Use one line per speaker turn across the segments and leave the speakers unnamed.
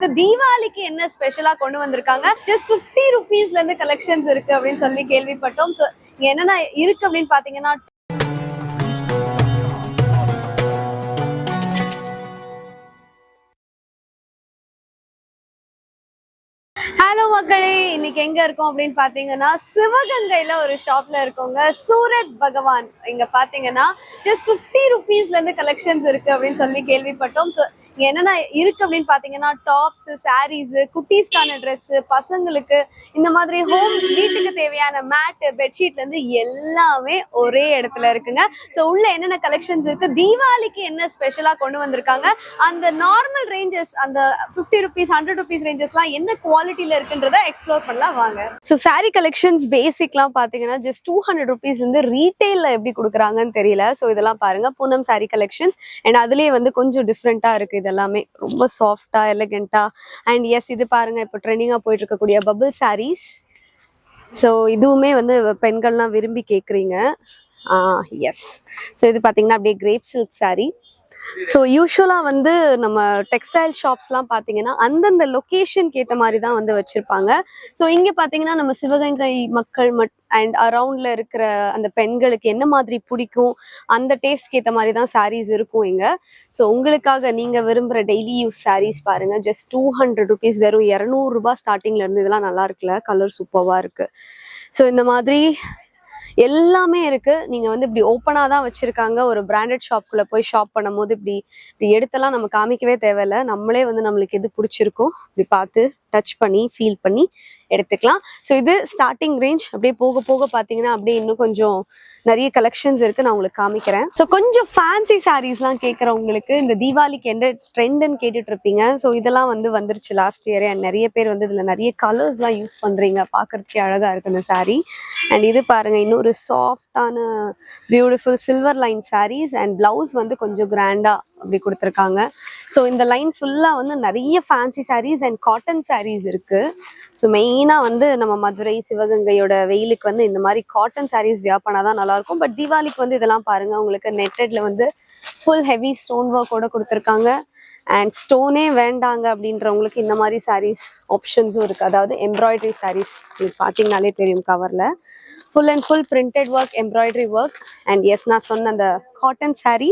தீபாவளிக்கு என்ன ஸ்பெஷலா கொண்டு வந்திருக்காங்க? ஜஸ்ட் 50 ருபீஸ்ல இருந்து கலெக்ஷன்ஸ் இருக்கு அப்படின்னு சொல்லி கேள்விப்பட்டோம். ஸோ இங்க என்னென்ன இருக்கு அப்படின்னு பாத்தீங்கன்னா, ஹலோ மக்களே, இன்னைக்கு எங்க இருக்கோம் அப்படின்னு பாத்தீங்கன்னா சிவகங்கையில ஒரு ஷாப்ல இருக்கோங்க. சூரத் பகவான். இங்க பாத்தீங்கன்னா ஜஸ்ட் 50 ருபீஸ்ல இருந்து கலெக்ஷன்ஸ் இருக்கு அப்படின்னு சொல்லி கேள்விப்பட்டோம். ஸோ இங்க என்னென்ன இருக்கு அப்படின்னு பாத்தீங்கன்னா டாப்ஸ், சாரீஸ், குட்டீஸ்க்கான ட்ரெஸ், பசங்களுக்கு இந்த மாதிரி ஹோம் வீட்டுக்கு தேவையான மேட், பெட்ஷீட்ல இருந்து எல்லாமே ஒரே இடத்துல இருக்குங்க. ஸோ உள்ள என்னென்ன கலெக்ஷன்ஸ் இருக்கு, தீபாவளிக்கு என்ன ஸ்பெஷலா கொண்டு வந்திருக்காங்க, அந்த நார்மல் ரேஞ்சஸ், அந்த 50 ருபீஸ் 100 ருபீஸ் ரேஞ்சஸ்லாம் என்ன குவாலிட்டியில இருக்குன்றத எக்ஸ்ப்ளோர் பண்ணலாம் வாங்க. ஸோ சாரி கலெக்ஷன்ஸ் பேசிக்லாம் பாத்தீங்கன்னா ஜஸ்ட் 200 ருபீஸ் வந்து ரீட்டைல்ல எப்படி கொடுக்குறாங்கன்னு தெரியல. ஸோ இதெல்லாம் பாருங்க, பூனம் சாரி கலெக்ஷன்ஸ். அண்ட் அதுலயே வந்து கொஞ்சம் டிஃப்ரெண்டா இருக்கு. இதெல்லாமே ரொம்ப சாஃப்டா, எலகென்ட்டா. அண்ட் எஸ், இது பாருங்க, இப்போ ட்ரெண்டிங்கா போயிட்டு இருக்கக்கூடிய பபிள் சாரீஸ். ஸோ இதுவுமே வந்து பெண்கள்லாம் விரும்பி கேட்குறீங்க. எஸ். ஸோ இது பார்த்தீங்கன்னா அப்படியே கிரேப் சில்க் சாரீ. ஸோ யூஸ்வலாக வந்து நம்ம டெக்ஸ்டைல் ஷாப்ஸ்லாம் பார்த்தீங்கன்னா அந்தந்த லொக்கேஷனுக்கு ஏற்ற மாதிரி தான் வந்து வச்சுருப்பாங்க. ஸோ இங்கே பார்த்தீங்கன்னா நம்ம சிவகங்கை மக்கள் அண்ட் அரவுண்டில் இருக்கிற அந்த பெண்களுக்கு என்ன மாதிரி பிடிக்கும், அந்த டேஸ்ட்க்கு ஏற்ற மாதிரி தான் சாரீஸ் இருக்கும் இங்கே. ஸோ உங்களுக்காக நீங்கள் விரும்புகிற டெய்லி யூஸ் சாரீஸ் பாருங்கள், ஜஸ்ட் 200 ருபீஸ். வெறும் 200 ரூபா ஸ்டார்டிங்லேருந்து. இதெல்லாம் நல்லா இருக்குல்ல, கலர் சூப்பராக இருக்குது. ஸோ இந்த மாதிரி எல்லாமே இருக்கு. நீங்க வந்து இப்படி ஓப்பனா தான் வச்சிருக்காங்க. ஒரு பிராண்டட் ஷாப்குள்ள போய் ஷாப் பண்ணும்போது இப்படி எடுத்தெல்லாம் நம்ம காமிக்கவே தேவையில்ல. நம்மளே வந்து நம்மளுக்கு எது பிடிச்சிருக்கோ இப்படி பார்த்து டச் பண்ணி ஃபீல் பண்ணி எடுத்துக்கலாம். ஸோ இது ஸ்டார்டிங் ரேஞ்ச். அப்படியே போக போக பார்த்தீங்கன்னா அப்படியே இன்னும் கொஞ்சம் நிறைய கலெக்ஷன்ஸ் இருக்கு, நான் உங்களுக்கு காமிக்கிறேன். ஸோ கொஞ்சம் ஃபேன்சி சாரீஸ்லாம் கேட்குறவங்களுக்கு இந்த தீபாவளிக்கு என்ன ட்ரெண்டுன்னு கேட்டுட்டு இருப்பீங்க. ஸோ இதெல்லாம் வந்து வந்துருச்சு லாஸ்ட் இயரே. அண்ட் நிறைய பேர் வந்து இதில் நிறைய கலர்ஸ்லாம் யூஸ் பண்ணுறீங்க, பார்க்கறதுக்கே அழகாக இருக்கு இந்த சாரீ. அண்ட் இது பாருங்க, இன்னொரு சாஃப்டான beautiful silver line saris. And blouse வந்து கொஞ்சம் கிராண்டா அப்படி கொடுத்துருக்காங்க. ஸோ இந்த லைன் ஃபுல்லாக வந்து நிறைய fancy saris and cotton saris இருக்கு. ஸோ மெயினாக வந்து நம்ம மதுரை சிவகங்கையோட வெயிலுக்கு வந்து இந்த மாதிரி காட்டன் சாரீஸ் வியா பண்ணாதான் நல்லாயிருக்கும். பட் தீபாவளிக்கு வந்து இதெல்லாம் பாருங்க, உங்களுக்கு நெட்டட்ல வந்து ஃபுல் ஹெவி ஸ்டோன் ஒர்க்கோட கொடுத்துருக்காங்க. அண்ட் ஸ்டோனே வேண்டாங்க அப்படின்றவங்களுக்கு இந்த மாதிரி சாரீஸ் ஆப்ஷன்ஸும் இருக்குது. அதாவது எம்ப்ராய்டரி சாரீஸ் உங்களுக்கு பார்த்தீங்கனாலே தெரியும் கவரில் full and full printed work, embroidery work. And yes, நான் சொன்ன அந்த காட்டன் சாரீ.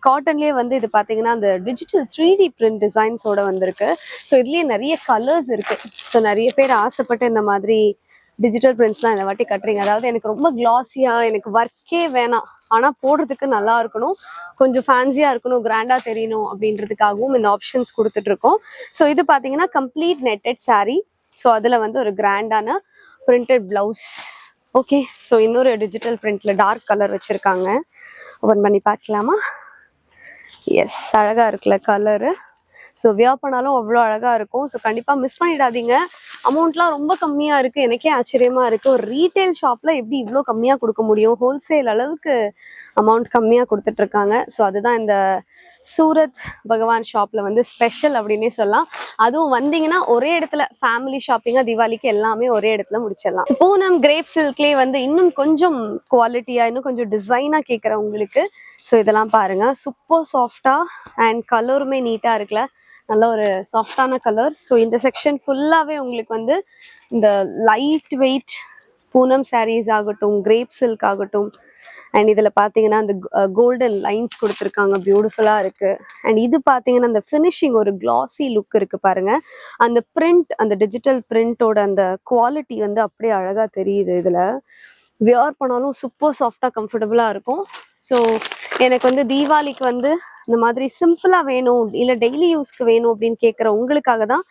காட்டன்லேயே வந்து இது பார்த்தீங்கன்னா அந்த டிஜிட்டல் 3D பிரிண்ட் டிசைன்ஸோட வந்திருக்கு. ஸோ இதுலேயே நிறைய கலர்ஸ் இருக்குது. ஸோ நிறைய பேர் ஆசைப்பட்டு இந்த மாதிரி டிஜிட்டல் பிரிண்ட்ஸ்லாம் இந்த வாட்டி கட்டுறீங்க. அதாவது எனக்கு ரொம்ப கிளாஸியாக, எனக்கு ஒர்க்கே வேணாம், ஆனால் போடுறதுக்கு நல்லா இருக்கணும், கொஞ்சம் ஃபேன்சியாக இருக்கணும், கிராண்டாக தெரியணும் அப்படின்றதுக்காகவும் இந்த ஆப்ஷன்ஸ் கொடுத்துட்ருக்கோம். ஸோ இது பார்த்தீங்கன்னா கம்ப்ளீட் நெட்டட் சாரீ. ஸோ அதில் வந்து ஒரு கிராண்டான பிரிண்டட் ப்ளவுஸ். ஓகே. ஸோ இன்னொரு டிஜிட்டல் பிரிண்ட்ல டார்க் கலர் வச்சுருக்காங்க. ஓப்பன் பண்ணி பார்க்கலாமா? எஸ், அழகாக இருக்குல்ல கலரு. ஸோ வியர் பண்ணாலும் அவ்வளோ அழகாக இருக்கும். ஸோ கண்டிப்பாக மிஸ் பண்ணிடாதீங்க. அமௌண்ட்லாம் ரொம்ப கம்மியாக இருக்குது. எனக்கே ஆச்சரியமாக இருக்குது, ஒரு ரீட்டைல் ஷாப்பில் எப்படி இவ்வளோ கம்மியாக கொடுக்க முடியும். ஹோல்சேல் அளவுக்கு அமௌண்ட் கம்மியாக கொடுத்துட்ருக்காங்க. ஸோ அதுதான் இந்த சூரத் பகவான் ஷாப்பில் வந்து ஸ்பெஷல் அப்படின்னே சொல்லலாம். அதுவும் வந்தீங்கன்னா ஒரே இடத்துல ஃபேமிலி ஷாப்பிங்காக தீபாவளிக்கு எல்லாமே ஒரே இடத்துல முடிச்சிடலாம். பூனம் கிரேப் சில்க்லேயே வந்து இன்னும் கொஞ்சம் குவாலிட்டியாக, இன்னும் கொஞ்சம் டிசைனாக கேட்குறவங்களுக்கு ஸோ இதெல்லாம் பாருங்கள், சூப்பர் சாஃப்டாக அண்ட் கலருமே நீட்டாக இருக்குல்ல, நல்ல ஒரு சாஃப்டான கலர். ஸோ இந்த செக்ஷன் ஃபுல்லாகவே உங்களுக்கு வந்து இந்த லைட் வெயிட் பூனம் சாரீஸ் ஆகட்டும், கிரேப் சில்க் ஆகட்டும். அண்ட் இதில் பார்த்தீங்கன்னா அந்த கோல்டன் லைன்ஸ் கொடுத்துருக்காங்க, பியூட்டிஃபுல்லாக இருக்குது. அண்ட் இது பார்த்தீங்கன்னா அந்த ஃபினிஷிங் ஒரு கிளாஸி லுக் இருக்குது பாருங்கள். அந்த பிரிண்ட், அந்த டிஜிட்டல் பிரிண்டோட அந்த குவாலிட்டி வந்து அப்படியே அழகாக தெரியுது. இதில் வியர் பண்ணாலும் சூப்பர் சாஃப்டாக கம்ஃபர்டபுளாக இருக்கும். ஸோ எனக்கு வந்து தீபாவளிக்கு வந்து இந்த மாதிரி சிம்பிளாக வேணும், இல்லை டெய்லி யூஸ்க்கு வேணும் அப்படின்னு கேட்குற உங்களுக்காக தான்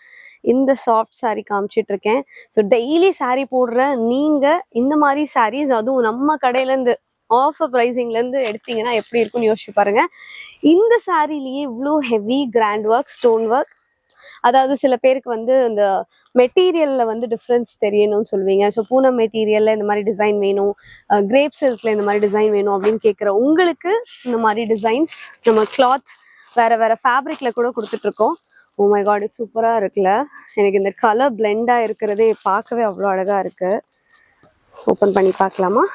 இந்த சாஃப்ட் சாரீ காமிச்சிட்டு இருக்கேன். ஸோ டெய்லி சாரீ போடுற நீங்கள் இந்த மாதிரி சாரீஸ், அதுவும் நம்ம கடையிலேருந்து ஆஃபர் ப்ரைஸிங்லேருந்து எடுத்தீங்கன்னா எப்படி இருக்குன்னு யோசிச்சு பாருங்க. இந்த சாரீலேயே இவ்வளோ heavy grand work, stone work. அதாவது சில பேருக்கு வந்து இந்த மெட்டீரியலில் வந்து டிஃப்ரென்ஸ் தெரியணும்னு சொல்லுவீங்க. ஸோ பூனம் மெட்டீரியலில் இந்த மாதிரி டிசைன் வேணும், கிரேப் சில்கில் இந்த மாதிரி டிசைன் வேணும் அப்படின்னு கேட்குற உங்களுக்கு இந்த மாதிரி டிசைன்ஸ் நம்ம கிளாத் வேறு வேறு ஃபேப்ரிக்கில் கூட கொடுத்துட்ருக்கோம். ஓ மை காட், இது சூப்பராக இருக்குல்ல. எனக்கு இந்த கலர் பிளெண்டாக இருக்கிறதே பார்க்கவே அவ்வளோ அழகாக இருக்குது. ஓப்பன் பண்ணி பார்க்கலாமா?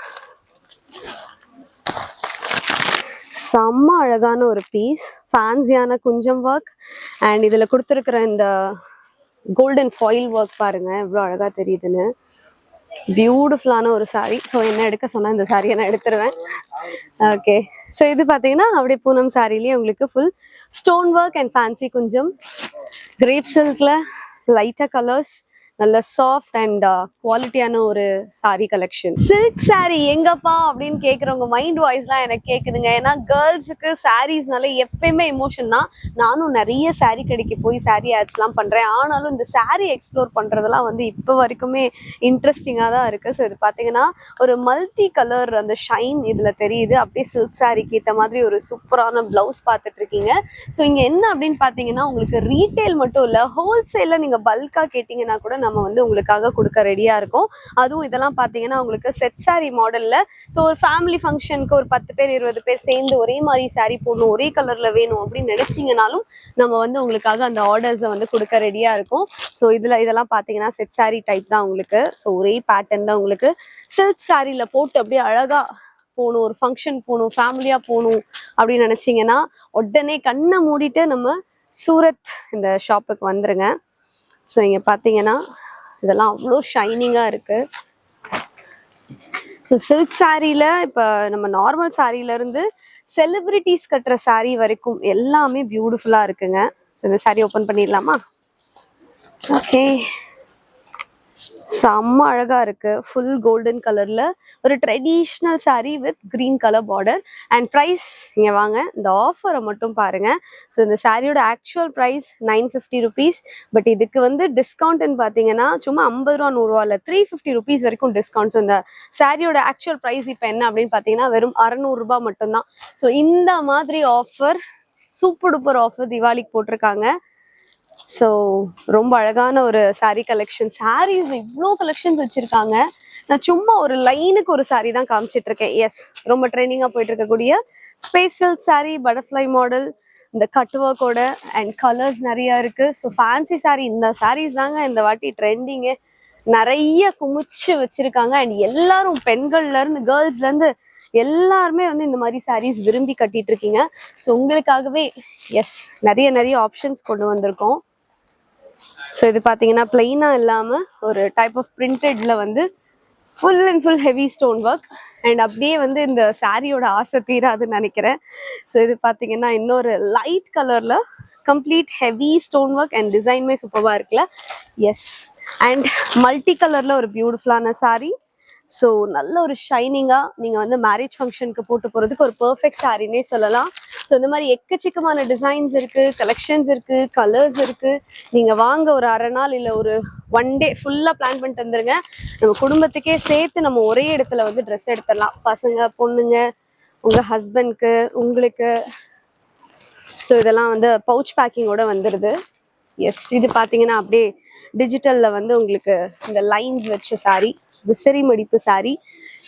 செம்ம அழகான ஒரு பீஸ், ஃபேன்சியான குஞ்சம் ஒர்க். அண்ட் இதில் கொடுத்துருக்குற இந்த கோல்டன் ஃபாயில் ஒர்க் பாருங்க எவ்வளோ அழகா தெரியுதுன்னு. பியூட்டிஃபுல்லான ஒரு சாரீ. ஸோ என்ன எடுக்க சொன்னா இந்த சாரியை நான் எடுத்துருவேன். ஓகே, ஸோ இது பார்த்தீங்கன்னா அப்படியே பூனம் சாரிலேயே உங்களுக்கு full stone work and fancy குஞ்சம். கிரேப் சில்க்ல லைட்டா கலர்ஸ், நல்ல சாஃப்ட் அண்ட் குவாலிட்டியான ஒரு சாரி கலெக்ஷன். சில்க் சாரி எங்கப்பா அப்படின்னு கேட்குறவங்க மைண்ட் வாய்ஸ்லாம் எனக்கு கேட்குதுங்க. ஏன்னா கேர்ள்ஸுக்கு சாரீஸ்னால எப்பயுமே எமோஷன் தான். நானும் நிறைய சாரீ கடைக்கு போய் சாரீ ஆட்ஸ்லாம் பண்ணுறேன். ஆனாலும் இந்த சாரீ எக்ஸ்ப்ளோர் பண்ணுறதெல்லாம் வந்து இப்போ வரைக்குமே இன்ட்ரெஸ்டிங்காக தான் இருக்குது. ஸோ இது பார்த்தீங்கன்னா ஒரு மல்டி கலர் அந்த ஷைன் இதில் தெரியுது. அப்படியே சில்க் சாரிக்கு ஏற்ற மாதிரி ஒரு சூப்பரான ப்ளவுஸ் பார்த்துட்டு இருக்கீங்க. ஸோ இங்கே என்ன அப்படின்னு பார்த்தீங்கன்னா உங்களுக்கு ரீட்டைல் மட்டும் இல்லை, ஹோல்சேலில் நீங்கள் பல்காக கேட்டிங்கன்னா கூட நம்ம வந்து உங்களுக்காக கொடுக்க ரெடியா இருக்கும். அதுவும் இதெல்லாம் பாத்தீங்கன்னா உங்களுக்கு செட் சாரி மாடல்ல. ஸோ ஒரு ஃபேமிலி ஃபங்க்ஷனுக்கு ஒரு 10 பேர் 20 பேர் சேர்ந்து ஒரே மாதிரி சாரி போடணும், ஒரே கலர்ல வேணும் அப்படின்னு நினைச்சீங்கனாலும் நம்ம வந்து உங்களுக்காக அந்த ஆர்டர்ஸை வந்து கொடுக்க ரெடியா இருக்கும். ஸோ இதெல்லாம் பாத்தீங்கன்னா செட் சாரி டைப் தான் உங்களுக்கு. ஸோ ஒரே பேட்டர்ன்ல உங்களுக்கு சில்க் சாரியில போட்டு அப்படியே அழகா போகணும், ஒரு ஃபங்க்ஷன் போகணும், ஃபேமிலியா போகணும் அப்படின்னு நினைச்சீங்கன்னா உடனே கண்ணை மூடிட்டு நம்ம சூரத் இந்த ஷாப்புக்கு வந்துருங்க. ஸோ இங்கே பார்த்தீங்கன்னா இதெல்லாம் அவ்வளோ ஷைனிங்காக இருக்குது. ஸோ சில்க் சாரியில் இப்போ நம்ம நார்மல் சாரியிலேருந்து செலிப்ரிட்டிஸ் கட்டுற சாரீ வரைக்கும் எல்லாமே பியூட்டிஃபுல்லாக இருக்குங்க. ஸோ இந்த சாரீ ஓப்பன் பண்ணிடலாமா? ஓகே, செம்ம அழகா இருக்கு. ஃபுல் கோல்டன் கலர்ல ஒரு traditional sari with green colour border. And price இங்க வாங்க, இந்த ஆஃபரை மட்டும் பாருங்க. ஸோ இந்த சாரியோட ஆக்சுவல் ப்ரைஸ் 950 ருபீஸ். பட் இதுக்கு வந்து டிஸ்கவுண்ட்னு பார்த்தீங்கன்னா சும்மா 50 ரூபா 100 ரூபா இல்லை, 350 ருபீஸ் வரைக்கும் டிஸ்கவுண்ட். ஸோ இந்த சாரியோட ஆக்சுவல் ப்ரைஸ் இப்போ என்ன அப்படின்னு பார்த்தீங்கன்னா வெறும் 600 ரூபாய் மட்டும்தான். ஸோ இந்த மாதிரி ஆஃபர், சூப்பர் டூப்பர் ஆஃபர் தீபாவளிக்கு போட்டிருக்காங்க. ஸோ ரொம்ப அழகான ஒரு சாரீ கலெக்ஷன். சாரீஸ் இவ்வளோ கலெக்ஷன்ஸ் வச்சிருக்காங்க. நான் சும்மா ஒரு லைனுக்கு ஒரு சாரீ தான் காமிச்சிட்டு இருக்கேன். எஸ், ரொம்ப ட்ரெண்டிங்காக போயிட்டு இருக்கக்கூடிய space silk sari, butterfly model, இந்த கட் ஒர்க்கோட அண்ட் கலர்ஸ் நிறைய இருக்கு. ஸோ ஃபேன்சி சாரீ, இந்த சாரீஸ் தாங்க இந்த வாட்டி ட்ரெண்டிங்கு. நிறைய குமிச்சு வச்சிருக்காங்க. அண்ட் எல்லாரும் பெண்கள்ல இருந்து கேர்ள்ஸ்ல இருந்து எல்லாருமே வந்து இந்த மாதிரி சாரீஸ் விரும்பி கட்டிட்டு இருக்கீங்க. ஸோ உங்களுக்காகவே எஸ் நிறைய ஆப்ஷன்ஸ் கொண்டு வந்திருக்கோம். ஸோ இது பார்த்தீங்கன்னா பிளெயினா இல்லாமல் ஒரு டைப் ஆஃப் பிரிண்டட்ல வந்து full and full heavy stone work. And அப்படியே வந்து இந்த சாரியோட ஆசை தீராதுன்னு நினைக்கிறேன். ஸோ இது பார்த்தீங்கன்னா இன்னொரு லைட் கலர்ல complete heavy stone work and டிசைன்மே சூப்பராக இருக்குல்ல. எஸ், அண்ட் மல்டி கலர்ல ஒரு பியூட்டிஃபுல்லான சாரீ. ஸோ நல்ல ஒரு ஷைனிங்காக நீங்கள் வந்து மேரேஜ் ஃபங்க்ஷனுக்கு போட்டு போகிறதுக்கு ஒரு பர்ஃபெக்ட் சாரின்னே சொல்லலாம். ஸோ இந்த மாதிரி எக்கச்சக்கமான டிசைன்ஸ் இருக்குது, கலெக்ஷன்ஸ் இருக்குது, கலர்ஸ் இருக்குது. நீங்கள் வாங்க, ஒரு அரை நாள் இல்லை ஒரு 1 டே ஃபுல்லாக பிளான் பண்ணிட்டு வந்துருங்க. நம்ம குடும்பத்துக்கே சேர்த்து நம்ம ஒரே இடத்துல வந்து ட்ரெஸ் எடுத்துடலாம். பசங்க, பொண்ணுங்க, உங்கள் ஹஸ்பண்ட்க்கு, உங்களுக்கு. ஸோ இதெல்லாம் வந்து பவுச் பேக்கிங்கோட வந்துடுது. எஸ், இது பார்த்தீங்கன்னா அப்படியே டிஜிட்டலில் வந்து உங்களுக்கு இந்த லைன்ஸ் வச்ச சாரீ, விசிறி மடிப்பு சாரீ.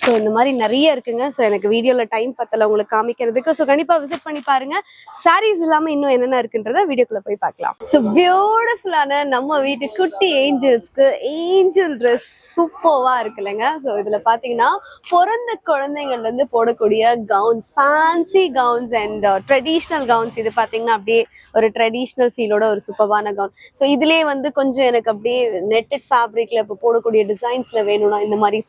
ஸோ இந்த மாதிரி நிறைய இருக்குங்க. ஸோ எனக்கு வீடியோவில் டைம் பத்தலை உங்களுக்கு காமிக்கிறதுக்கு. ஸோ கண்டிப்பாக விசிட் பண்ணி பாருங்க. சாரீஸ் இல்லாமல் இன்னும் என்னென்ன இருக்குன்றத வீடியோக்குள்ள போய் பார்க்கலாம். ஸோ பியூட்டிஃபுல்லான நம்ம வீட்டு குட்டி ஏஞ்சல்ஸ்க்கு ஏஞ்சல் ட்ரெஸ் சூப்பராக இருக்குல்லங்க. ஸோ இதில் பார்த்தீங்கன்னா பிறந்த குழந்தைங்கள்லேருந்து போடக்கூடிய gowns, fancy gowns and traditional gowns. இது பார்த்தீங்கன்னா அப்படியே ஒரு ட்ரெடிஷ்னல் ஃபீலோட ஒரு சூப்பரான கவுன். ஸோ இதுலேயே வந்து கொஞ்சம் எனக்கு அப்படியே நெட்டட் ஃபேப்ரிக்ல இப்போ போடக்கூடிய டிசைன்ஸ்ல வேணும்னா இந்த மாதிரி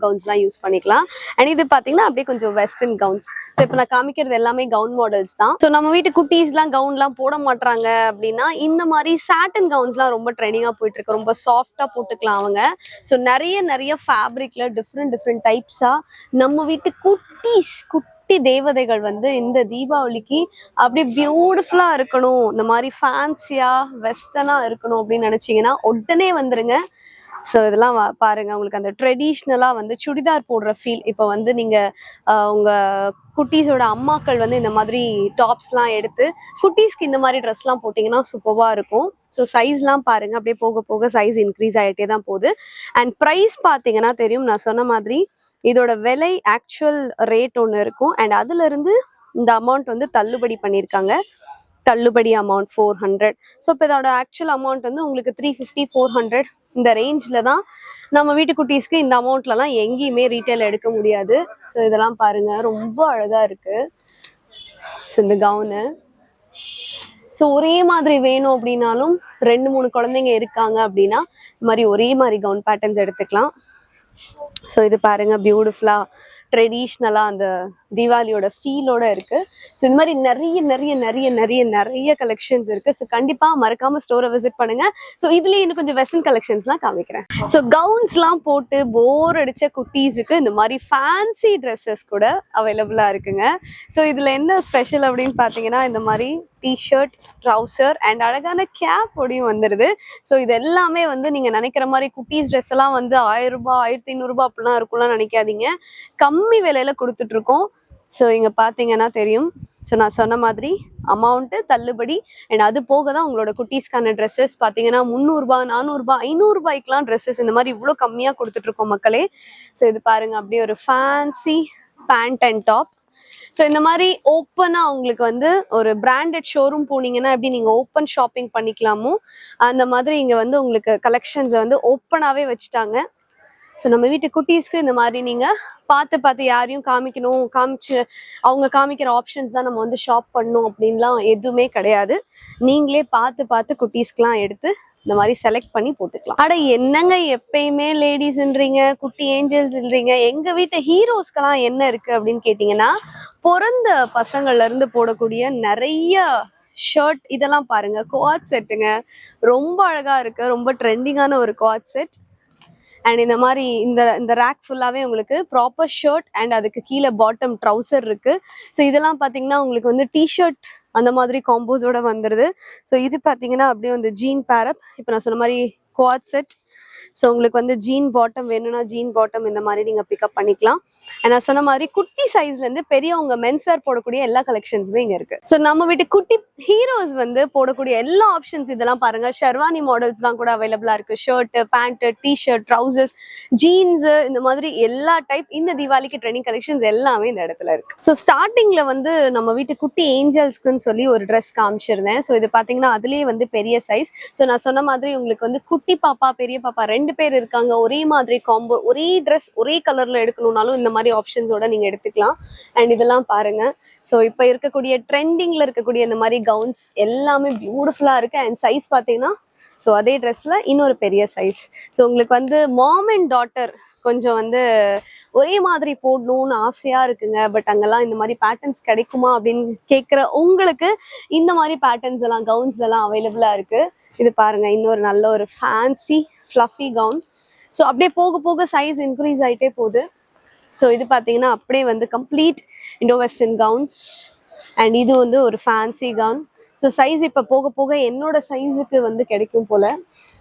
கவுன்ஸ்லாம் யூஸ் பண்ணிக்கலாம். அண்ட் இது பார்த்தீங்கன்னா அப்படியே கொஞ்சம் வெஸ்டர்ன் கவுன்ஸ். ஸோ இப்போ நான் காமிக்கிறது எல்லாமே கவுன் மாடல்ஸ் தான். ஸோ நம்ம வீட்டு குட்டீஸ்லாம் கவுன்லாம் போட மாட்டாங்க அப்படின்னா இந்த மாதிரி சாட்டன் கவுன்ஸ்லாம் ரொம்ப ட்ரெண்டிங்காக போயிட்டு இருக்கு. ரொம்ப சாஃப்டா போட்டுக்கலாம் அவங்க. ஸோ நிறைய ஃபேப்ரிக்ல டிஃப்ரெண்ட் டைப்ஸா நம்ம வீட்டு குட்டி தேவதைகள் வந்து இந்த தீபாவளிக்கு அப்படி பியூட்டிஃபுல்லா இருக்கணும், இந்த மாதிரி ஃபேன்சியா வெஸ்டர்னா இருக்கணும் அப்படின்னு நினைச்சீங்கன்னா உடனே வந்துருங்க. ஸோ இதெல்லாம் பாருங்க, உங்களுக்கு அந்த ட்ரெடிஷ்னலா வந்து சுடிதார் போடுற ஃபீல். இப்போ வந்து நீங்க உங்க குட்டீஸோட அம்மாக்கள் வந்து இந்த மாதிரி டாப்ஸ்லாம் எடுத்து குட்டீஸ்க்கு இந்த மாதிரி ட்ரெஸ்லாம் போட்டிங்கன்னா சூப்பராக இருக்கும். ஸோ சைஸ்லாம் பாருங்க, அப்படியே போக போக சைஸ் இன்க்ரீஸ் ஆகிட்டே தான் போகுது. அண்ட் ப்ரைஸ் பார்த்தீங்கன்னா தெரியும், நான் சொன்ன மாதிரி இதோட விலை ஆக்சுவல் ரேட் ஒன்று இருக்கும். அண்ட் அதுல இருந்து இந்த அமௌண்ட் வந்து தள்ளுபடி பண்ணியிருக்காங்க. தள்ளுபடி அமௌண்ட் 400. ஸோ இப்போ இதோட ஆக்சுவல் அமௌண்ட் வந்து உங்களுக்கு 350 400 இந்த ரேஞ்சில் தான். நம்ம வீட்டு குட்டீஸ்க்கு இந்த அமௌண்ட்லலாம் எங்கேயுமே ரீட்டைல் எடுக்க முடியாது. ஸோ இதெல்லாம் பாருங்க, ரொம்ப அழகா இருக்கு. ஸோ இந்த கவுனு ஸோ ஒரே மாதிரி வேணும் அப்படின்னாலும் 2-3 குழந்தைங்க இருக்காங்க அப்படின்னா இந்த மாதிரி ஒரே மாதிரி கவுன் பேட்டர்ன்ஸ் எடுத்துக்கலாம். ஸோ இது பாருங்க பியூட்டிஃபுல்லா ட்ரெடிஷ்னலா அந்த தீபாவளியோட ஃபீலோட இருக்கு. ஸோ இந்த மாதிரி நிறைய நிறைய நிறைய நிறைய நிறைய கலெக்ஷன்ஸ் இருக்கு. ஸோ கண்டிப்பா மறக்காம ஸ்டோரை விசிட் பண்ணுங்க. ஸோ இதுலயே இன்னும் கொஞ்சம் வெஸ்டர்ன் கலெக்ஷன்ஸ்லாம் காமிக்கிறேன். ஸோ கவுன்ஸ்லாம் போட்டு போர் அடிச்ச குட்டீஸுக்கு இந்த மாதிரி ஃபேன்சி ட்ரெஸ்ஸஸ் கூட அவைலபிளா இருக்குங்க. ஸோ இதுல என்ன ஸ்பெஷல் அப்படின்னு பாத்தீங்கன்னா இந்த மாதிரி டிஷர்ட், ட்ரௌசர் அண்ட் அழகான கேப் ஓடையும் வந்துடுது. ஸோ இது எல்லாமே வந்து நீங்க நினைக்கிற மாதிரி குட்டீஸ் ட்ரெஸ் எல்லாம் வந்து 1000 ரூபாய் 1500 ரூபாய் அப்படிலாம் இருக்கும்லாம் நினைக்காதீங்க. கம்மி விலையில கொடுத்துட்டு இருக்கோம். ஸோ இங்க பாத்தீங்கன்னா தெரியும். ஸோ நான் சொன்ன மாதிரி அமௌண்ட்டு தள்ளுபடி அண்ட் அது போக தான் உங்களோட குட்டீஸ்க்கான ட்ரெஸ்ஸஸ் பார்த்தீங்கன்னா 300 ரூபாய் 400 ரூபாய் 500 ரூபாய்க்குலாம் ட்ரெஸ்ஸஸ் இந்த மாதிரி இவ்வளோ கம்மியாக கொடுத்துட்டு இருக்கோம் மக்களே. ஸோ இது பாருங்க அப்படியே ஒரு fancy pant and top. So இந்த மாதிரி ஓப்பனா உங்களுக்கு வந்து ஒரு பிராண்டட் ஷோரூம் போனீங்கன்னா எப்படி நீங்க ஓப்பன் ஷாப்பிங் பண்ணிக்கலாமோ அந்த மாதிரி இங்க வந்து உங்களுக்கு கலெக்ஷன்ஸை வந்து ஓப்பனாவே வச்சுட்டாங்க. ஸோ நம்ம வீட்டு குட்டீஸ்க்கு இந்த மாதிரி நீங்க பார்த்து யாரையும் காமிச்சு அவங்க காமிக்கிற ஆப்ஷன்ஸ் தான் நம்ம வந்து ஷாப் பண்ணணும் அப்படின்லாம் எதுவுமே கிடையாது. நீங்களே பார்த்து குட்டீஸ்க்குலாம் எடுத்து இந்த மாதிரி செலக்ட் பண்ணி போட்டுக்கலாம். அட என்னங்க எப்பயுமே லேடிஸ்ன்றீங்க, குட்டி ஏஞ்சல்ஸ்ன்றீங்க. எங்க வீட்டு ஹீரோஸ்க்கெல்லாம் என்ன இருக்கு அப்படின்னு கேட்டீங்கன்னா பிறந்த பசங்கள்ல இருந்து போடக்கூடிய நிறைய ஷர்ட் இதெல்லாம் பாருங்க. குவாட் செட்டுங்க, ரொம்ப அழகா இருக்கு. ரொம்ப ட்ரெண்டிங்கான ஒரு குவாட் செட். அண்ட் இந்த மாதிரி இந்த ரேக் ஃபுல்லாவே உங்களுக்கு ப்ராப்பர் ஷர்ட் அண்ட் அதுக்கு கீழே பாட்டம் ட்ரௌசர் இருக்கு. ஸோ இதெல்லாம் பாத்தீங்கன்னா உங்களுக்கு வந்து டிஷர்ட் அந்த மாதிரி காம்போஸோட வந்துடுது. ஸோ இது பாத்தீங்கன்னா அப்படியே வந்து ஜீன் பேரப். இப்போ நான் சொன்ன மாதிரி குவாட் செட். ஸோ உங்களுக்கு வந்து ஜீன் பாட்டம் வேணும்னா ஜீன் பாட்டம் இந்த மாதிரி நீங்க பிக்கப் பண்ணிக்கலாம். அண்ட் நான் சொன்ன மாதிரி குட்டி சைஸ்ல இருந்து பெரியவங்க மென்ஸ்வேர் போடக்கூடிய எல்லா கலெக்ஷன்ஸுமே இங்க இருக்கு. ஸோ நம்ம வீட்டு குட்டி ஹீரோஸ் வந்து போடக்கூடிய எல்லா ஆப்ஷன்ஸ் இதெல்லாம் பாருங்க. ஷெர்வானி மாடல்ஸ்லாம் கூட அவைலபிளா இருக்கு. Shirt, pant, T-shirt, trousers, jeans இந்த மாதிரி எல்லா டைப் இந்த தீபாவளிக்கு ட்ரெண்டிங் கலெக்ஷன்ஸ் எல்லாமே இந்த இடத்துல இருக்கு. ஸோ ஸ்டார்டிங்ல வந்து நம்ம வீட்டு குட்டி ஏஞ்சல்ஸ்க்குன்னு சொல்லி ஒரு ட்ரெஸ் காமிச்சிருந்தேன். ஸோ இது பாத்தீங்கன்னா அதுலயே வந்து பெரிய சைஸ். ஸோ நான் சொன்ன மாதிரி உங்களுக்கு வந்து குட்டி பாப்பா பெரிய பாப்பா 2 பேர் இருக்காங்க, ஒரே மாதிரி காம்போ, ஒரே ட்ரெஸ் ஒரே கலர்ல எடுக்கணும்னாலும் இந்த மாதிரி ஆப்ஷன்ஸோட நீங்க எடுத்துக்கலாம். அண்ட் இதெல்லாம் பாருங்க. ஸோ இப்போ இருக்கக்கூடிய ட்ரெண்டிங்ல இருக்கக்கூடிய இந்த மாதிரி கவுன்ஸ் எல்லாமே பியூட்டிஃபுல்லா இருக்கு. அண்ட் சைஸ் பாத்தீங்கன்னா ஸோ அதே ட்ரெஸ்ல இன்னொரு பெரிய சைஸ். ஸோ உங்களுக்கு வந்து மாம் அண்ட் டாட்டர் கொஞ்சம் வந்து ஒரே மாதிரி போடணும்னு ஆசையா இருக்குங்க, பட் அங்கெல்லாம் இந்த மாதிரி பேட்டர்ன்ஸ் கிடைக்குமா அப்படின்னு கேட்குற உங்களுக்கு இந்த மாதிரி பேட்டர்ன்ஸ் எல்லாம் கவுன்ஸ் எல்லாம் அவைலபிளா இருக்கு. இது பாருங்க இன்னொரு நல்ல ஒரு ஃபேன்சி ஃப்ளஃபி கவுன். ஸோ அப்படியே போக போக சைஸ் இன்க்ரீஸ் ஆகிட்டே போகுது. ஸோ இது பார்த்தீங்கன்னா அப்படியே வந்து complete Indo western gowns. And இது வந்து ஒரு ஃபேன்சி கவுன். ஸோ சைஸ் இப்போ போக போக என்னோட சைஸுக்கு வந்து கிடைக்கும் போல.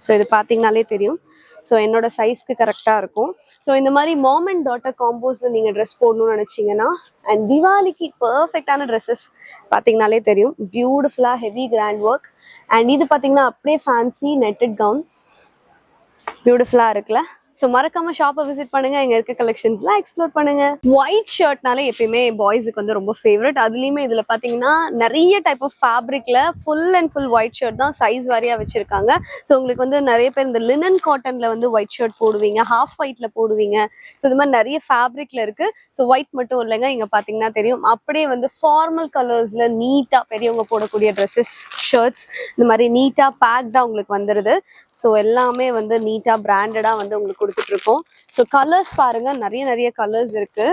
ஸோ இது பார்த்தீங்கனாலே தெரியும். ஸோ என்னோட சைஸ்க்கு கரெக்டாக இருக்கும். ஸோ இந்த மாதிரி மாம் அண்ட் டாட்டர் காம்போஸில் நீங்கள் ட்ரெஸ் போடணும்னு நினச்சிங்கன்னா அண்ட் தீபாவளிக்கு பர்ஃபெக்டான ட்ரெஸ்ஸஸ் பார்த்தீங்கனாலே தெரியும். பியூட்டிஃபுல்லாக ஹெவி கிராண்ட் ஒர்க். அண்ட் இது பார்த்தீங்கன்னா அப்படியே ஃபேன்சி நெட்டட் கவுன் பியூட்டிஃபுல்லாக இருக்குல்ல. ஸோ மறக்காம ஷாப்பை விசிட் பண்ணுங்க, இங்க இருக்க கலெக்ஷன்ஸ்லாம் எக்ஸ்ப்ளோர் பண்ணுங்க. ஒயிட் ஷர்ட்னாலே எப்பயுமே பாய்ஸுக்கு வந்து ரொம்ப ஃபேவரட். அதுலயுமே இதுல பாத்தீங்கன்னா நிறைய டைப் ஆஃப் ஃபேப்ரிக்ல full and full white shirt தான் சைஸ் வாரியா வச்சிருக்காங்க. ஸோ உங்களுக்கு வந்து நிறைய பேர் இந்த லினன் காட்டன்ல வந்து ஒயிட் ஷர்ட் போடுவீங்க, ஹாஃப் ஒயிட்ல போடுவீங்க. ஸோ இது மாதிரி நிறைய ஃபேப்ரிக்ல இருக்கு. ஸோ ஒயிட் மட்டும் இல்லைங்க, இங்க பாத்தீங்கன்னா தெரியும் அப்படியே வந்து ஃபார்மல் கலர்ஸ்ல நீட்டா பெரியவங்க போடக்கூடிய ட்ரெஸ்ஸஸ், ஷர்ட்ஸ் இந்த மாதிரி நீட்டா பேக்டா உங்களுக்கு வந்துருது. ஸோ எல்லாமே வந்து நீட்டா பிராண்டடா வந்து உங்களுக்கு கொடுத்துட்டு இருக்கோம். ஸோ கலர்ஸ் பாருங்க, நிறைய கலர்ஸ் இருக்கு.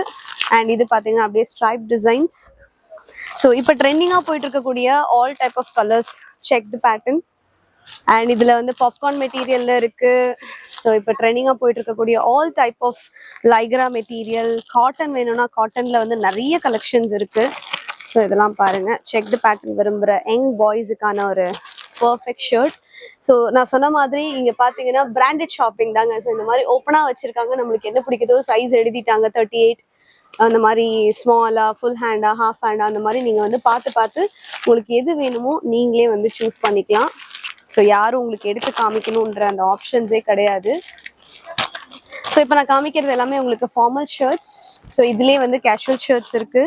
அண்ட் இது பாத்தீங்கன்னா அப்படியே ஸ்ட்ரைப் டிசைன்ஸ். ஸோ இப்போ ட்ரெண்டிங்கா போயிட்டு இருக்கக்கூடிய all type of colours, checked pattern. And இதுல வந்து பாப்கார்ன் மெட்டீரியல்ல இருக்கு. ஸோ இப்போ ட்ரெண்டிங்கா போயிட்டு இருக்கக்கூடிய all type of Lycra material, cotton வேணும்னா காட்டன்ல வந்து நிறைய கலெக்ஷன்ஸ் இருக்கு. ஸோ இதெல்லாம் பாருங்க, செக்டு பேட்டர்ன் விரும்புற யங் பாய்ஸுக்கான ஒரு பர்ஃபெக்ட் ஷர்ட். ஸோ நான் சொன்ன மாதிரி இங்க பாத்தீங்கன்னா பிராண்டட் ஷாப்பிங் தாங்க. ஸோ இந்த மாதிரி ஓப்பனா வச்சிருக்காங்க, நம்மளுக்கு என்ன பிடிக்குதோ சைஸ் எழுதிட்டாங்க. 38 அந்த மாதிரி ஸ்மாலா, ஃபுல் ஹேண்டா, ஹாஃப் ஹேண்டா அந்த மாதிரி நீங்க வந்து பார்த்து உங்களுக்கு எது வேணுமோ நீங்களே வந்து சூஸ் பண்ணிக்கலாம். ஸோ யாரும் உங்களுக்கு எடுத்து காமிக்கணுன்ற அந்த ஆப்ஷன்ஸே கிடையாது. ஸோ இப்போ நான் காமிக்கிறது எல்லாமே உங்களுக்கு ஃபார்மல் ஷர்ட்ஸ். ஸோ இதுலேயே வந்து கேஷுவல் ஷர்ட்ஸ் இருக்கு,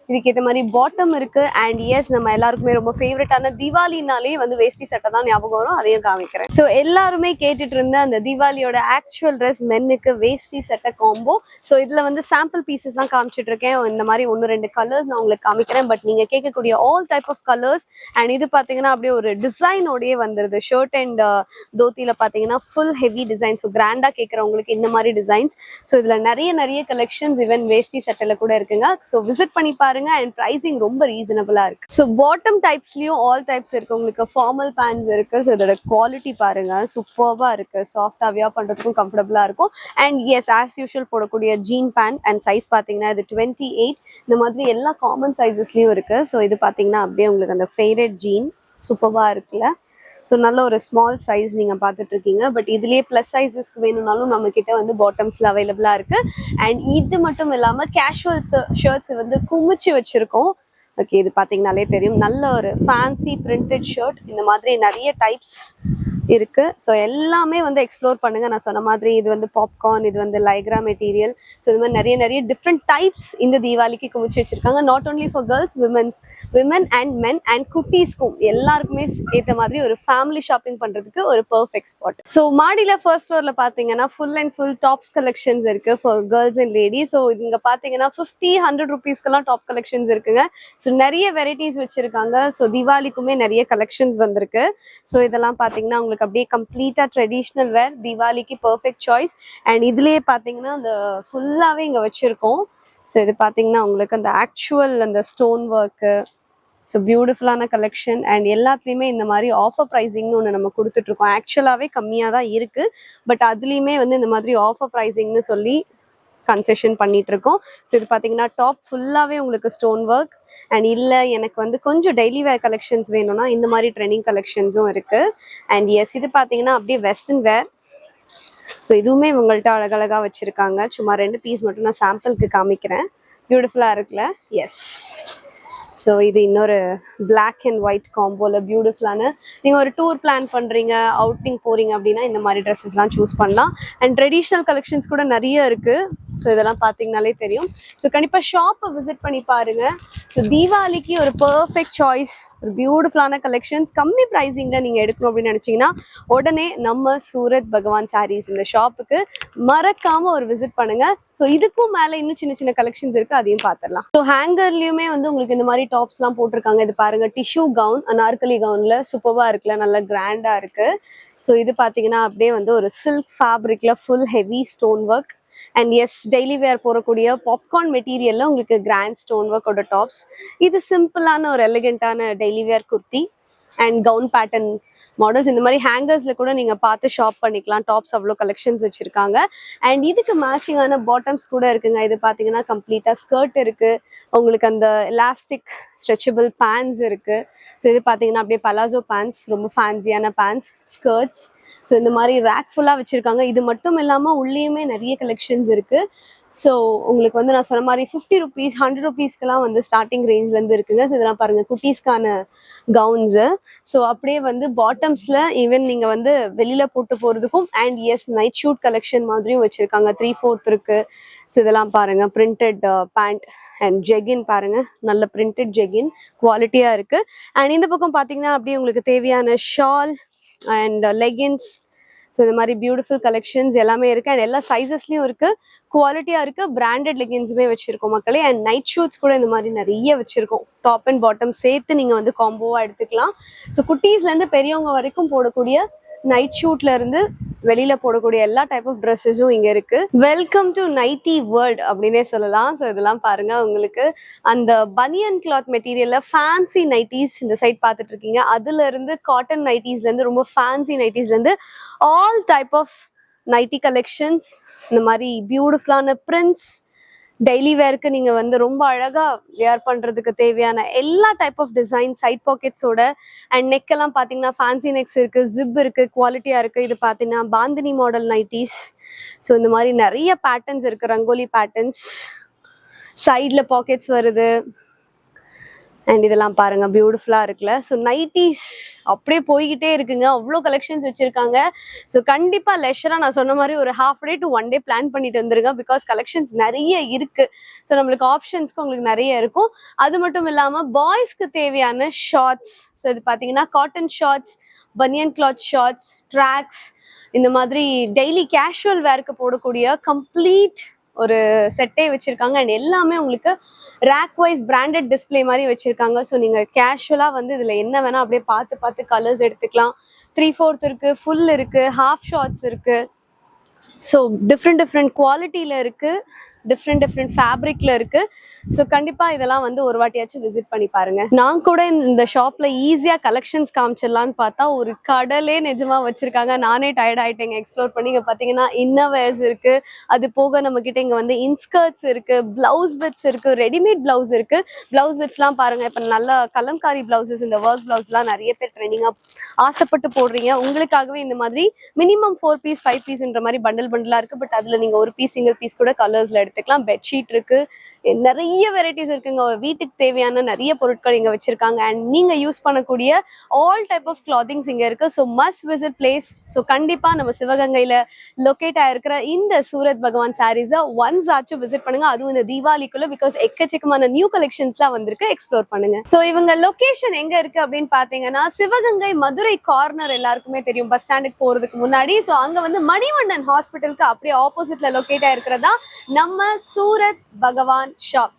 இதுக்கு ஏற்ற மாதிரி பாட்டம் இருக்கு. அண்ட் எஸ், நம்ம எல்லாருக்குமே ரொம்ப ஃபேவரட்டான தீபாவளினாலே வந்து வேஷ்டி சட்டை தான் ஞாபகம் வரும், அதையும் காமிக்கிறேன். ஸோ எல்லாருமே கேட்டுட்டு இருந்த அந்த தீபாவளியோட ஆக்சுவல் ட்ரெஸ் மென்னுக்கு வேஷ்டி சட்டை காம்போ. ஸோ இதுல வந்து சாம்பிள் பீசஸ் தான் காமிச்சிட்டு இருக்கேன். இந்த மாதிரி 1-2 கலர்ஸ் நான் உங்களுக்கு காமிக்கிறேன். பட் நீங்க கேட்கக்கூடிய all type of colours. And இது பாத்தீங்கன்னா அப்படியே ஒரு டிசைனோடயே வந்துருது. ஷர்ட் அண்ட் தோத்தியில பாத்தீங்கன்னா ஃபுல் ஹெவி டிசைன். ஸோ கிராண்டா கேட்கறவங்களுக்கு இந்த மாதிரி டிசைன்ஸ். ஸோ இதுல நிறைய கலெக்ஷன்ஸ் ஈவன் வேஷ்டி சட்டையில கூட இருக்குங்க. ஸோ விசிட் பண்ணி பாருங்க. அண்ட் பிரைசிங் ரொம்ப ரீசனபிளா இருக்கு. ஸோ பாட்டம் டைப்ஸ்லயும் ஆல் டைப்ஸ் இருக்கு. உங்களுக்கு ஃபார்மல் பேண்ட்ஸ் இருக்கு. ஸோ இதோட குவாலிட்டி பாருங்க, சூப்பர்வா இருக்கு. சாஃப்டா வியர் பண்றதுக்கும் கம்ஃபர்டபுளா இருக்கும். அண்ட் எஸ், ஆஸ் யூஷுவல் போடக்கூடிய ஜீன் பேண்ட். அண்ட் சைஸ் பாத்தீங்கன்னா இது 28. இந்த மாதிரி எல்லா காமன் சைஸஸ்லயும் இருக்கு. ஸோ இது பாத்தீங்கன்னா அப்படியே உங்களுக்கு அந்த ஃபேவரட் ஜீன் சூப்பர்வா இருக்குல்ல. ஸோ நல்ல ஒரு ஸ்மால் சைஸ் நீங்க பார்த்துட்டு இருக்கீங்க. பட் இதுலயே பிளஸ் சைஸஸ்க்கு வேணும்னாலும் நம்ம கிட்ட வந்து பாட்டம்ஸ்ல அவைலபிளா இருக்கு. அண்ட் இது மட்டும் இல்லாம கேஷுவல் ஷர்ட்ஸ் வந்து குமிச்சு வச்சிருக்கோம். ஓகே, இது பாத்தீங்கன்னாலே தெரியும். நல்ல ஒரு ஃபேன்சி பிரிண்டட் ஷர்ட். இந்த மாதிரி நிறைய டைப்ஸ் இருக்கு. ஸோ எல்லாமே வந்து எக்ஸ்ப்ளோர் பண்ணுங்க. நான் சொன்ன மாதிரி இது வந்து பாப்கார்ன், இது வந்து லைக்ரா மெட்டீரியல். ஸோ இது மாதிரி நிறைய டிஃப்ரெண்ட் டைப்ஸ் இந்த தீபாவளிக்கு குமிச்சு வச்சிருக்காங்க. Not only for girls, women and men and குட்டீஸ்க்கும் எல்லாருக்குமே ஏற்ற மாதிரி ஒரு ஃபேமிலி ஷாப்பிங் பண்றதுக்கு ஒரு பெர்ஃபெக்ட் ஸ்பாட். ஸோ மாடியில ஃபர்ஸ்ட் ஃப்ளோர்ல பாத்தீங்கன்னா full and full tops collections இருக்கு for girls and ladies. So இங்க பாத்தீங்கன்னா 50-100 ருபீஸ்க்கெல்லாம் டாப் கலெக்ஷன்ஸ் இருக்குங்க. ஸோ நிறைய வெரைட்டிஸ் வச்சிருக்காங்க. ஸோ தீபாவளிக்குமே நிறைய கலெக்ஷன்ஸ் வந்திருக்கு. ஸோ இதெல்லாம் பாத்தீங்கன்னா உங்களுக்கு அப்படியே கம்ப்ளீட்டா ட்ரெடிஷ்னல் வேர், தீபாவளிக்கு பெர்ஃபெக்ட் சாய்ஸ். அண்ட் இதுலயே பாத்தீங்கன்னா அந்த ஃபுல்லாவே இங்க வச்சிருக்கோம். ஸோ இது பாத்தீங்கன்னா உங்களுக்கு அந்த ஆக்சுவல் அந்த ஸ்டோன் ஒர்க்கு. ஸோ பியூட்டிஃபுல்லான கலெக்ஷன். அண்ட் எல்லாத்துலேயுமே இந்த மாதிரி ஆஃபர் ப்ரைஸிங்னு ஒன்று நம்ம கொடுத்துட்டு இருக்கோம். ஆக்சுவலாகவே கம்மியாக தான் இருக்கு. பட் அதுலேயுமே வந்து இந்த மாதிரி ஆஃபர் ப்ரைஸிங்னு சொல்லி கன்செஷன் பண்ணிட்டு இருக்கோம். ஸோ இது பார்த்தீங்கன்னா டாப் ஃபுல்லாகவே உங்களுக்கு ஸ்டோன் ஒர்க். அண்ட் இல்லை எனக்கு வந்து கொஞ்சம் டெய்லி வேர் கலெக்ஷன்ஸ் வேணும்னா இந்த மாதிரி ட்ரெண்டிங் கலெக்ஷன்ஸும் இருக்கு. அண்ட் எஸ், இது பார்த்தீங்கன்னா அப்படியே வெஸ்டர்ன் வேர். ஸோ இதுவுமே உங்கள்கிட்ட அழகழகாக வச்சிருக்காங்க. சும்மா 2 பீஸ் மட்டும் நான் சாம்பிளுக்கு காமிக்கிறேன். பியூட்டிஃபுல்லாக இருக்குல்ல. எஸ், ஸோ இது இன்னொரு பிளாக் அண்ட் ஒயிட் காம்போல பியூட்டிஃபுல்லான, நீங்கள் ஒரு டூர் பிளான் பண்ணுறீங்க, அவுட்டிங் போகிறீங்க அப்படின்னா இந்த மாதிரி ட்ரெஸ்ஸஸ்லாம் சூஸ் பண்ணலாம். அண்ட் ட்ரெடிஷ்னல் கலெக்ஷன்ஸ் கூட நிறைய இருக்குது. ஸோ இதெல்லாம் பார்த்தீங்கனாலே தெரியும். ஸோ கண்டிப்பாக ஷாப்பை விசிட் பண்ணி பாருங்க. ஸோ தீபாவளிக்கு ஒரு பர்ஃபெக்ட் சாய்ஸ், ஒரு பியூட்டிஃபுல்லான கலெக்ஷன்ஸ் கம்மி ப்ரைஸிங்கில் நீங்கள் எடுக்கணும் அப்படின்னு நினச்சிங்கன்னா உடனே நம்ம சூரத் பகவான் சாரீஸ் இந்த ஷாப்புக்கு மறக்காமல் ஒரு விசிட் பண்ணுங்கள். ஸோ இதுக்கும் மேலே இன்னும் சின்ன கலெக்ஷன்ஸ் இருக்குது, அதையும் பார்த்துடலாம். ஸோ ஹேங்கர்லேயுமே வந்து உங்களுக்கு இந்த மாதிரி டாப்ஸ்லாம் போட்டிருக்காங்க. இது பாருங்கள், டிஷ்யூ கவுன், அனார்கலி கவுனில் சூப்பராக இருக்குல்ல, நல்லா கிராண்டாக இருக்குது. ஸோ இது பார்த்தீங்கன்னா அப்படியே வந்து ஒரு சில்க் ஃபேப்ரிக்கில் full heavy stone work. And yes, daily wear போடக்கூடிய பாப்கார்ன் மெட்டீரியல்ல உங்களுக்கு கிராண்ட் ஸ்டோன் ஒர்க்கோட டாப்ஸ். இது சிம்பிளான ஒரு எலிகென்ட்டான daily wear kurti and gown pattern models. இந்த மாதிரி ஹேங்கர்ஸ்ல கூட நீங்க பார்த்து ஷாப் பண்ணிக்கலாம். டாப்ஸ் அவ்வளோ கலெக்ஷன்ஸ் வச்சிருக்காங்க. அண்ட் இதுக்கு மேட்சிங்கான பாட்டம்ஸ் கூட இருக்குங்க. இது பார்த்தீங்கன்னா கம்ப்ளீட்டா ஸ்கர்ட் இருக்கு, உங்களுக்கு அந்த எலாஸ்டிக் ஸ்ட்ரெச்சபிள் பேண்ட்ஸ் இருக்கு. ஸோ இது பார்த்தீங்கன்னா அப்படியே பலாசோ பேண்ட்ஸ், ரொம்ப ஃபேன்சியான பேண்ட்ஸ், ஸ்கர்ட்ஸ். ஸோ இந்த மாதிரி ரேக் ஃபுல்லாக வச்சிருக்காங்க. இது மட்டும் இல்லாமல் உள்ளேயுமே நிறைய கலெக்ஷன்ஸ் இருக்கு. ஸோ உங்களுக்கு வந்து நான் சொன்ன மாதிரி 50 ருபீஸ் 100 ருபீஸ்க்கெல்லாம் வந்து ஸ்டார்டிங் ரேஞ்ச்லேருந்து இருக்குங்க. ஸோ இதெல்லாம் பாருங்கள், குட்டீஸ்க்கான கவுன்ஸு. ஸோ அப்படியே வந்து பாட்டம்ஸில் ஈவன் நீங்கள் வந்து வெளியில் போட்டு போகிறதுக்கும் and yes, night suit collection மாதிரியும் வச்சுருக்காங்க. 3/4 இருக்குது. ஸோ இதெல்லாம் பாருங்கள், பிரிண்டட் பேண்ட் அண்ட் ஜெகின் பாருங்கள், நல்ல பிரிண்டட் ஜெகின் குவாலிட்டியாக இருக்குது. அண்ட் இந்த பக்கம் பார்த்தீங்கன்னா அப்படியே உங்களுக்கு தேவையான ஷால் அண்ட் லெகின்ஸ். ஸோ இந்த மாதிரி பியூட்டிஃபுல் கலெக்ஷன்ஸ் எல்லாமே இருக்குது. அண்ட் எல்லா சைஸஸ்லையும் இருக்குது, குவாலிட்டியாக இருக்குது. பிராண்டட் லெகின்ஸுமே வச்சுருக்கோம் மக்களே. அண்ட் நைட் ஷூட்ஸ் கூட இந்த மாதிரி நிறைய வச்சுருக்கோம். டாப் அண்ட் பாட்டம் சேர்த்து நீங்கள் வந்து காம்போவாக எடுத்துக்கலாம். ஸோ குட்டீஸ்லேருந்து பெரியவங்க வரைக்கும் போடக்கூடிய நைட் ஷூட்ல இருந்து வெளியில போடக்கூடிய எல்லா டைப் ஆஃப் ட்ரெஸ்ஸஸும் இங்க இருக்கு. வெல்கம் டு நைட்டி வேர்ல்ட் அப்படின்னே சொல்லலாம். ஸோ இதெல்லாம் பாருங்க, உங்களுக்கு அந்த பனியன் கிளாத் மெட்டீரியல்ல ஃபேன்சி நைட்டிஸ் இந்த சைட் பார்த்துட்டு இருக்கீங்க. அதுல இருந்து காட்டன் நைட்டிஸ்ல இருந்து ரொம்ப ஃபேன்சி நைட்டிஸ்ல இருந்து all type of nighty collections, இந்த மாதிரி பியூட்டிஃபுல்லான பிரிண்ட்ஸ், டெய்லி வேருக்கு நீங்க வந்து ரொம்ப அழகா வேர் பண்றதுக்கு தேவையான எல்லா டைப் ஆஃப் டிசைன், சைட் பாக்கெட்ஸோட. அண்ட் நெக் எல்லாம் பாத்தீங்கன்னா ஃபேன்சி நெக்ஸ் இருக்கு, ஜிப் இருக்கு, குவாலிட்டியா இருக்கு. இது பாத்தீங்கன்னா பாந்தினி மாடல் நைட்டிஸ். ஸோ இந்த மாதிரி நிறைய பேட்டர்ன்ஸ் இருக்கு, ரங்கோலி பேட்டர்ன்ஸ், சைட்ல பாக்கெட்ஸ் வருது. அண்ட் இதெல்லாம் பாருங்க பியூட்டிஃபுல்லா இருக்குல்ல. ஸோ நைட்டிஸ் அப்படியே போய்கிட்டே இருக்குங்க, அவ்வளோ கலெக்ஷன்ஸ் வச்சிருக்காங்க. ஸோ கண்டிப்பா லெஷரா நான் சொன்ன மாதிரி ஒரு half day to 1 day plan பண்ணிட்டு வந்துருங்க, பிகாஸ் கலெக்ஷன்ஸ் நிறைய இருக்கு. ஸோ நம்மளுக்கு ஆப்ஷன்ஸ்க்கு உங்களுக்கு நிறைய இருக்கும். அது மட்டும் இல்லாம பாய்ஸ்க்கு தேவையான ஷார்ட்ஸ், ஸோ இது பாத்தீங்கன்னா காட்டன் ஷார்ட்ஸ், பனியன் கிளாத் ஷார்ட்ஸ், ட்ராக்ஸ், இந்த மாதிரி டெய்லி கேஷுவல் வேர்க்கு போடக்கூடிய கம்ப்ளீட் ஒரு செட்டே வச்சிருக்காங்க. அண்ட் எல்லாமே உங்களுக்கு ரேக் வைஸ் பிராண்டட் டிஸ்பிளே மாதிரி வச்சிருக்காங்க. ஸோ நீங்க கேஷுவலா வந்து இதுல என்ன வேணா அப்படியே பார்த்து பார்த்து கலர்ஸ் எடுத்துக்கலாம். 3/4 இருக்கு, ஃபுல் இருக்கு, ஹாஃப் ஷார்ட்ஸ் இருக்கு. ஸோ டிஃப்ரெண்ட் குவாலிட்டியில இருக்கு, டிஃப்ரெண்ட் ஃபேப்ரிக்ல இருக்கு. ஸோ கண்டிப்பா இதெல்லாம் வந்து ஒரு வாட்டியாச்சும் விசிட் பண்ணி பாருங்க. நான் கூட இந்த ஷாப்ல ஈஸியா கலெக்ஷன்ஸ் காமிச்சிடலான்னு பார்த்தா ஒரு கடலே நிஜமா வச்சிருக்காங்க. நானே டயர்ட் ஆயிட்டேங்க எக்ஸ்ப்ளோர் பண்ணி. இங்க பாத்தீங்கன்னா இன்னர்வேர்ஸ் இருக்கு, அது போக நம்ம கிட்ட இங்க வந்து இன்ஸ்கர்ட்ஸ் இருக்கு, பிளவுஸ் பிட்ஸ் இருக்கு, ரெடிமேட் பிளவுஸ் இருக்கு. பிளவுஸ் பிட்ஸ்லாம் பாருங்க, இப்ப நல்ல கலம்காரி பிளவுசஸ், இந்த ஒர்க் பிளவுஸ்லாம் நிறைய பேர் ட்ரெண்டிங்கா ஆசைப்பட்டு போடுறீங்க. உங்களுக்காகவே இந்த மாதிரி மினிமம் 4 பீஸ் 5 பீஸ்ன்ற மாதிரி பண்டலா இருக்கு. பட் அதுல நீங்க ஒரு பீஸ் சிங்கிள் பீஸ் கூட கலர்ஸ்ல எடுத்துக்கலாம். பெட்ஷீட் இருக்கு, நிறைய வெரைட்டிஸ் இருக்குங்க. வீட்டுக்கு தேவையான நிறைய பொருட்கள் இங்க வச்சிருக்காங்க. அண்ட் நீங்க யூஸ் பண்ணக்கூடிய ஆல் டைப் ஆஃப் கிளாத்திங்ஸ் இங்க இருக்கு. So must visit place. So கண்டிப்பா நம்ம சிவகங்கையில லொக்கேட் ஆயிருக்கிற இந்த சூரத் பகவான் சாரீஸை ஒன்ஸ் ஆச்சும் விசிட் பண்ணுங்க, அதுவும் இந்த தீபாவளிக்குள்ள. பிகாஸ் எக்கச்சக்கமான நியூ கலெக்ஷன்ஸ்லாம் வந்திருக்கு, எக்ஸ்ப்ளோர் பண்ணுங்க. ஸோ இவங்க லொகேஷன் எங்க இருக்கு அப்படின்னு பாத்தீங்கன்னா சிவகங்கை மதுரை கார்னர் எல்லாருக்குமே தெரியும், பஸ் ஸ்டாண்டுக்கு போறதுக்கு முன்னாடி. ஸோ அங்க வந்து மணிவண்ணன் ஹாஸ்பிட்டலுக்கு அப்படியே ஆப்போசிட்ல லொக்கேட் ஆயிருக்கிறதா நம்ம சூரத் பகவான் ஷாப்.